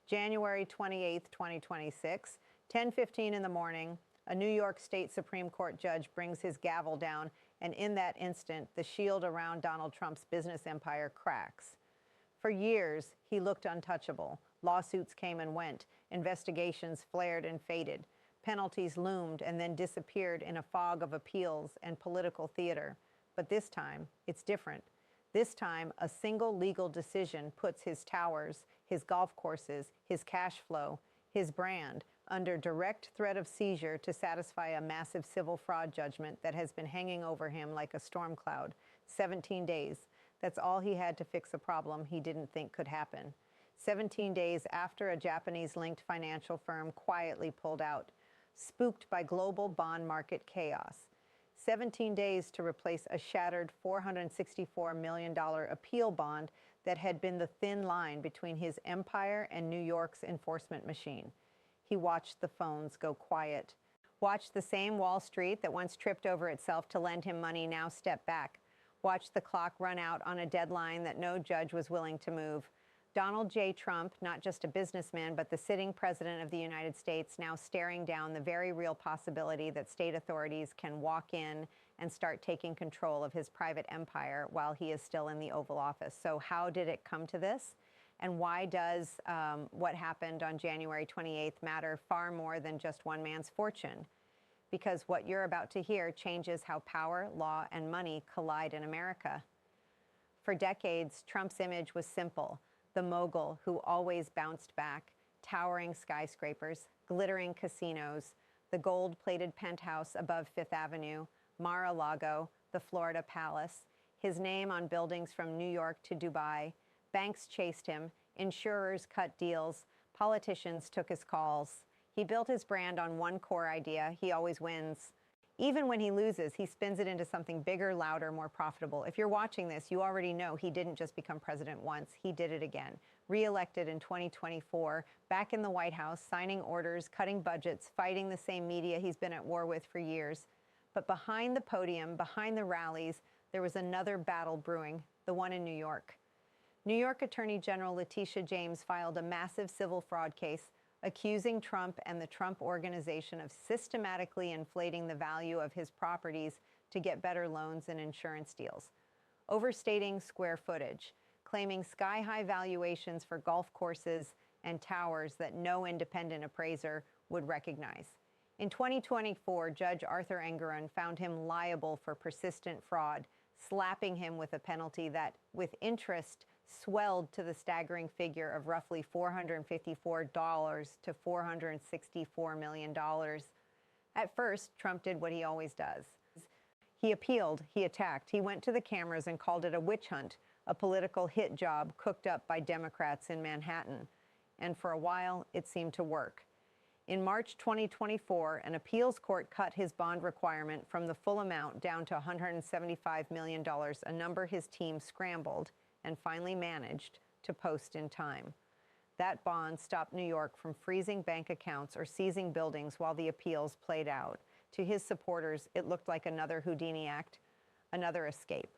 January 28, 2026, 10:15 in the morning, a New York State Supreme Court judge brings his gavel down, and in that instant, the shield around Donald Trump's business empire cracks. For years, he looked untouchable. Lawsuits came and went. Investigations flared and faded. Penalties loomed and then disappeared in a fog of appeals and political theater. But this time, it's different. This time, a single legal decision puts his towers, his golf courses, his cash flow, his brand under direct threat of seizure to satisfy a massive civil fraud judgment that has been hanging over him like a storm cloud. 17 days. That's all he had to fix a problem he didn't think could happen. 17 days after a Japanese-linked financial firm quietly pulled out, spooked by global bond market chaos. 17 days to replace a shattered $464 million appeal bond that had been the thin line between his empire and New York's enforcement machine. He watched the phones go quiet, watched the same Wall Street that once tripped over itself to lend him money now step back, watched the clock run out on a deadline that no judge was willing to move. Donald J. Trump, not just a businessman, but the sitting president of the United States, now staring down the very real possibility that state authorities can walk in and start taking control of his private empire while he is still in the Oval Office. So how did it come to this? And why does what happened on January 28th matter far more than just one man's fortune? Because what you're about to hear changes how power, law, and money collide in America. For decades, Trump's image was simple: the mogul who always bounced back, towering skyscrapers, glittering casinos, the gold-plated penthouse above Fifth Avenue, Mar-a-Lago, the Florida Palace, his name on buildings from New York to Dubai. Banks chased him, insurers cut deals, politicians took his calls. He built his brand on one core idea: he always wins. Even when he loses, he spins it into something bigger, louder, more profitable. If you're watching this, you already know he didn't just become president once, he did it again. Re-elected in 2024, back in the White House, signing orders, cutting budgets, fighting the same media he's been at war with for years. But behind the podium, behind the rallies, there was another battle brewing, the one in New York. New York Attorney General Letitia James filed a massive civil fraud case accusing Trump and the Trump Organization of systematically inflating the value of his properties to get better loans and insurance deals, overstating square footage, claiming sky-high valuations for golf courses and towers that no independent appraiser would recognize. In 2024, Judge Arthur Engoron found him liable for persistent fraud, slapping him with a penalty that, with interest, swelled to the staggering figure of roughly $454 to $464 million. At first, Trump did what he always does. He appealed, he attacked, he went to the cameras and called it a witch hunt, a political hit job cooked up by Democrats in Manhattan. And for a while, it seemed to work. In March 2024, an appeals court cut his bond requirement from the full amount down to $175 million, a number his team scrambled and finally managed to post in time. That bond stopped New York from freezing bank accounts or seizing buildings while the appeals played out. To his supporters, it looked like another Houdini act, another escape.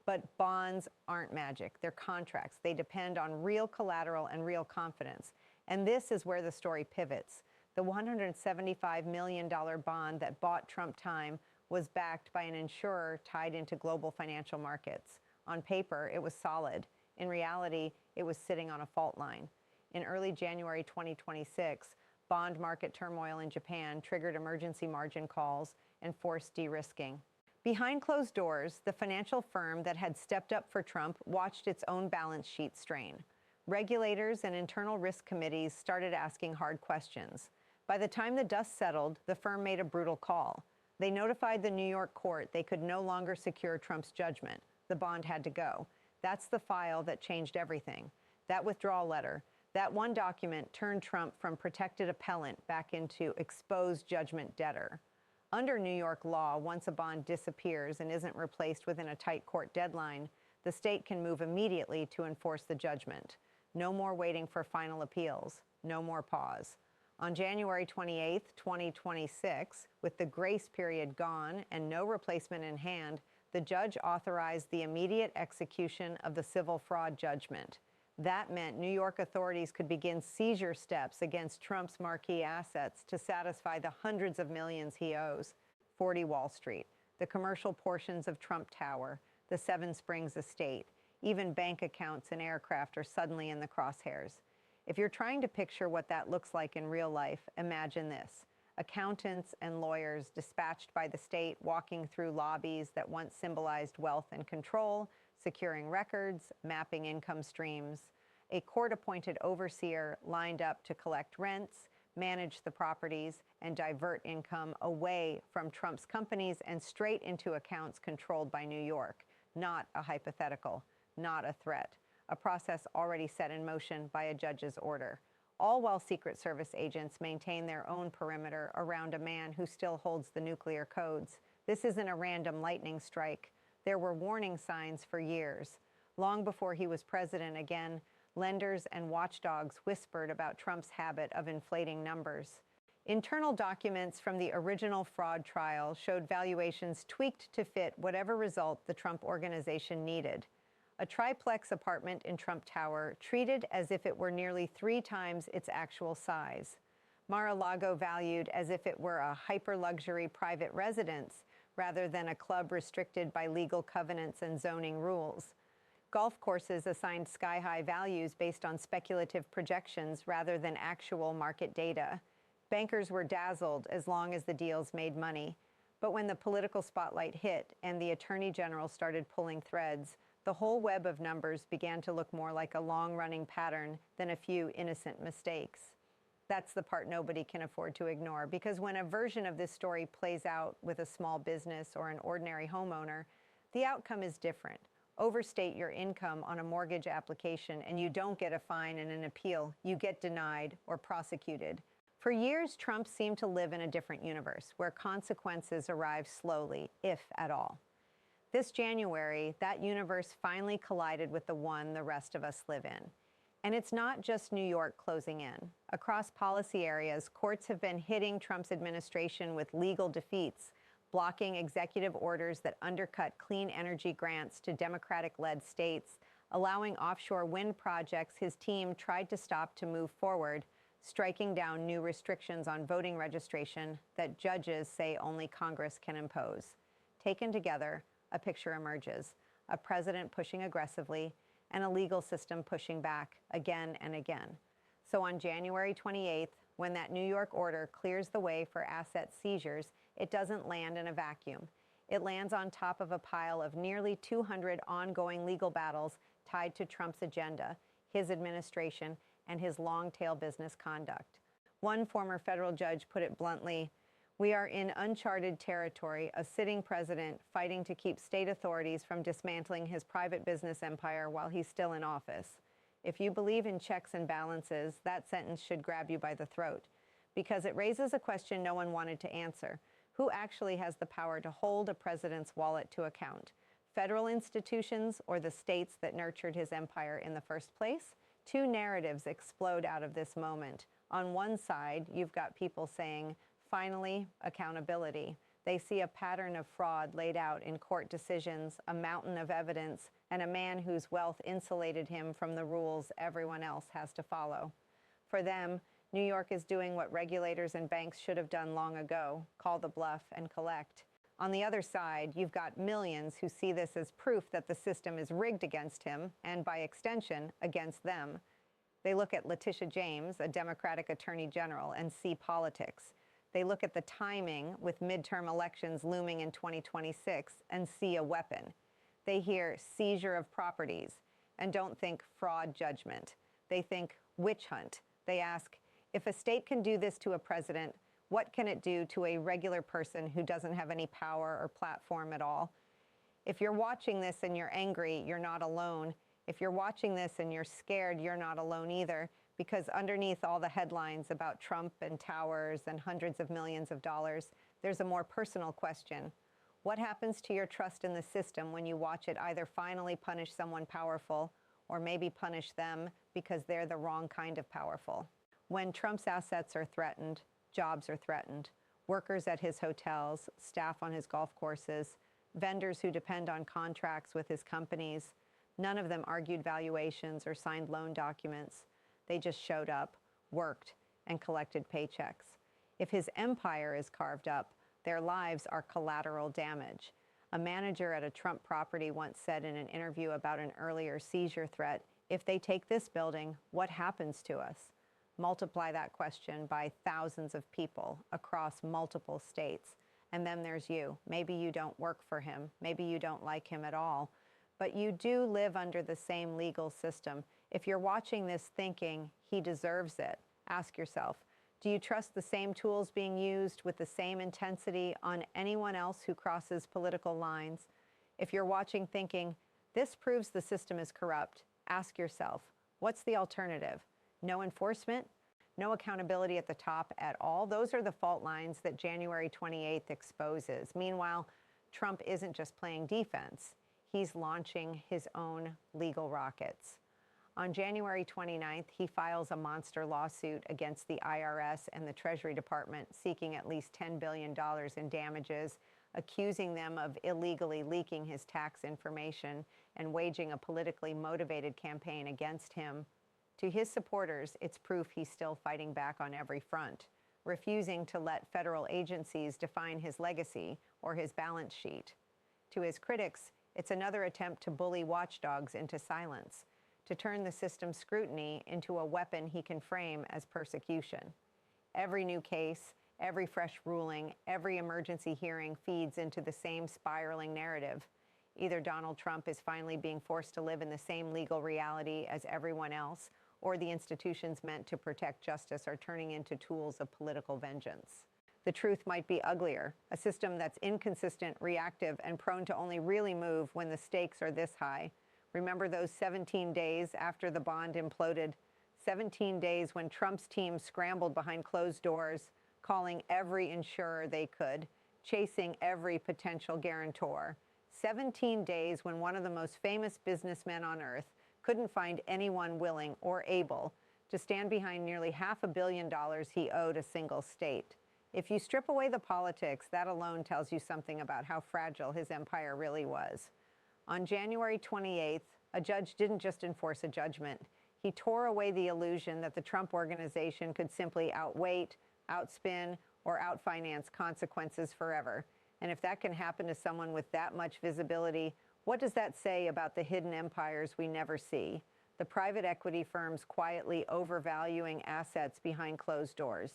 But bonds aren't magic. They're contracts. They depend on real collateral and real confidence. And this is where the story pivots. The $175 million bond that bought Trump time was backed by an insurer tied into global financial markets. On paper, it was solid. In reality, it was sitting on a fault line. In early January 2026, bond market turmoil in Japan triggered emergency margin calls and forced de-risking. Behind closed doors, the financial firm that had stepped up for Trump watched its own balance sheet strain. Regulators and internal risk committees started asking hard questions. By the time the dust settled, the firm made a brutal call. They notified the New York court they could no longer secure Trump's judgment. The bond had to go. That's the file that changed everything. That withdrawal letter, that one document turned Trump from protected appellant back into exposed judgment debtor. Under New York law, once a bond disappears and isn't replaced within a tight court deadline, the state can move immediately to enforce the judgment. No more waiting for final appeals. No more pause. On January 28, 2026, with the grace period gone and no replacement in hand, the judge authorized the immediate execution of the civil fraud judgment. That meant New York authorities could begin seizure steps against Trump's marquee assets to satisfy the hundreds of millions he owes. 40 Wall Street, the commercial portions of Trump Tower, the Seven Springs estate, even bank accounts and aircraft are suddenly in the crosshairs. If you're trying to picture what that looks like in real life, imagine this. Accountants and lawyers dispatched by the state walking through lobbies that once symbolized wealth and control, securing records, mapping income streams. A court-appointed overseer lined up to collect rents, manage the properties, and divert income away from Trump's companies and straight into accounts controlled by New York. Not a hypothetical, not a threat. A process already set in motion by a judge's order. All while Secret Service agents maintain their own perimeter around a man who still holds the nuclear codes. This isn't a random lightning strike. There were warning signs for years. Long before he was president again, lenders and watchdogs whispered about Trump's habit of inflating numbers. Internal documents from the original fraud trial showed valuations tweaked to fit whatever result the Trump organization needed. A triplex apartment in Trump Tower treated as if it were nearly 3 times its actual size. Mar-a-Lago valued as if it were a hyper-luxury private residence rather than a club restricted by legal covenants and zoning rules. Golf courses assigned sky-high values based on speculative projections rather than actual market data. Bankers were dazzled as long as the deals made money. But when the political spotlight hit and the Attorney General started pulling threads, the whole web of numbers began to look more like a long-running pattern than a few innocent mistakes. That's the part nobody can afford to ignore, because when a version of this story plays out with a small business or an ordinary homeowner, the outcome is different. Overstate your income on a mortgage application and you don't get a fine and an appeal. You get denied or prosecuted. For years, Trump seemed to live in a different universe where consequences arrive slowly, if at all. This January, that universe finally collided with the one the rest of us live in. And it's not just New York closing in. Across policy areas, courts have been hitting Trump's administration with legal defeats, blocking executive orders that undercut clean energy grants to Democratic-led states, allowing offshore wind projects his team tried to stop to move forward, striking down new restrictions on voting registration that judges say only Congress can impose. Taken together, a picture emerges: a president pushing aggressively and a legal system pushing back again and again. So on January 28th, when that New York order clears the way for asset seizures, it doesn't land in a vacuum. It lands on top of a pile of nearly 200 ongoing legal battles tied to Trump's agenda, his administration, and his long-tail business conduct. One former federal judge put it bluntly, "We are in uncharted territory, a sitting president fighting to keep state authorities from dismantling his private business empire while he's still in office." If you believe in checks and balances, that sentence should grab you by the throat, because it raises a question no one wanted to answer. Who actually has the power to hold a president's wallet to account? Federal institutions or the states that nurtured his empire in the first place? Two narratives explode out of this moment. On one side, you've got people saying, finally, accountability. They see a pattern of fraud laid out in court decisions, a mountain of evidence, and a man whose wealth insulated him from the rules everyone else has to follow. For them, New York is doing what regulators and banks should have done long ago: call the bluff and collect. On the other side, you've got millions who see this as proof that the system is rigged against him, and by extension, against them. They look at Letitia James, a Democratic Attorney General, and see politics. They look at the timing, with midterm elections looming in 2026, and see a weapon. They hear seizure of properties and don't think fraud judgment. They think witch hunt. They ask, if a state can do this to a president, what can it do to a regular person who doesn't have any power or platform at all? If you're watching this and you're angry, you're not alone. If you're watching this and you're scared, you're not alone either, because underneath all the headlines about Trump and towers and hundreds of millions of dollars, there's a more personal question. What happens to your trust in the system when you watch it either finally punish someone powerful or maybe punish them because they're the wrong kind of powerful? When Trump's assets are threatened, jobs are threatened. Workers at his hotels, staff on his golf courses, vendors who depend on contracts with his companies, None of them argued valuations or signed loan documents. They just showed up, worked, and collected paychecks. If his empire is carved up, their lives are collateral damage. A manager at a Trump property once said in an interview about an earlier seizure threat, "If they take this building, what happens to us?" Multiply that question by thousands of people across multiple states. And then there's you. Maybe you don't work for him. Maybe you don't like him at all. But you do live under the same legal system. If you're watching this thinking, he deserves it, ask yourself, do you trust the same tools being used with the same intensity on anyone else who crosses political lines? If you're watching thinking, this proves the system is corrupt, ask yourself, what's the alternative? No enforcement? No accountability at the top at all? Those are the fault lines that January 28th exposes. Meanwhile, Trump isn't just playing defense. He's launching his own legal rockets. On January 29th, he files a monster lawsuit against the IRS and the Treasury Department, seeking at least $10 billion in damages, accusing them of illegally leaking his tax information and waging a politically motivated campaign against him. To his supporters, it's proof he's still fighting back on every front, refusing to let federal agencies define his legacy or his balance sheet. To his critics, it's another attempt to bully watchdogs into silence, to turn the system's scrutiny into a weapon he can frame as persecution. Every new case, every fresh ruling, every emergency hearing feeds into the same spiraling narrative. Either Donald Trump is finally being forced to live in the same legal reality as everyone else, or the institutions meant to protect justice are turning into tools of political vengeance. The truth might be uglier, a system that's inconsistent, reactive, and prone to only really move when the stakes are this high. Remember those 17 days after the bond imploded? 17 days when Trump's team scrambled behind closed doors, calling every insurer they could, chasing every potential guarantor. 17 days when one of the most famous businessmen on earth couldn't find anyone willing or able to stand behind nearly $500 million he owed a single state. If you strip away the politics, that alone tells you something about how fragile his empire really was. On January 28th, a judge didn't just enforce a judgment. He tore away the illusion that the Trump organization could simply outweight, outspin, or outfinance consequences forever. And if that can happen to someone with that much visibility, what does that say about the hidden empires we never see? The private equity firms quietly overvaluing assets behind closed doors.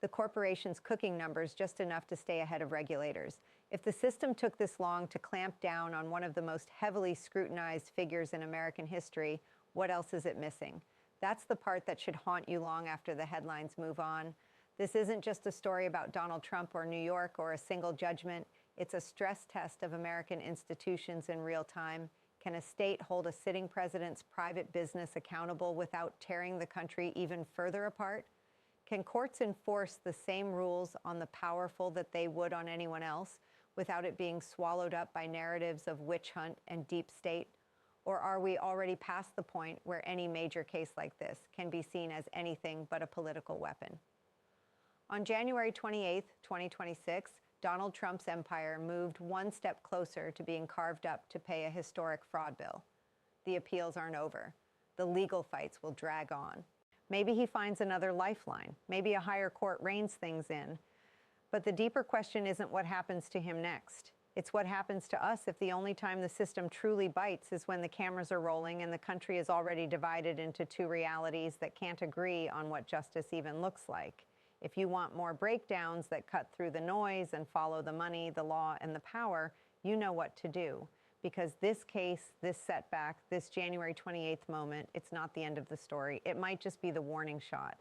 The corporations cooking numbers just enough to stay ahead of regulators. If the system took this long to clamp down on one of the most heavily scrutinized figures in American history, what else is it missing? That's the part that should haunt you long after the headlines move on. This isn't just a story about Donald Trump or New York or a single judgment. It's a stress test of American institutions in real time. Can a state hold a sitting president's private business accountable without tearing the country even further apart? Can courts enforce the same rules on the powerful that they would on anyone else without it being swallowed up by narratives of witch hunt and deep state? Or are we already past the point where any major case like this can be seen as anything but a political weapon? On January 28, 2026, Donald Trump's empire moved one step closer to being carved up to pay a historic fraud bill. The appeals aren't over. The legal fights will drag on. Maybe he finds another lifeline. Maybe a higher court reins things in. But the deeper question isn't what happens to him next. It's what happens to us if the only time the system truly bites is when the cameras are rolling and the country is already divided into two realities that can't agree on what justice even looks like. If you want more breakdowns that cut through the noise and follow the money, the law, and the power, you know what to do. Because this case, this setback, this January 28th moment, it's not the end of the story. It might just be the warning shot.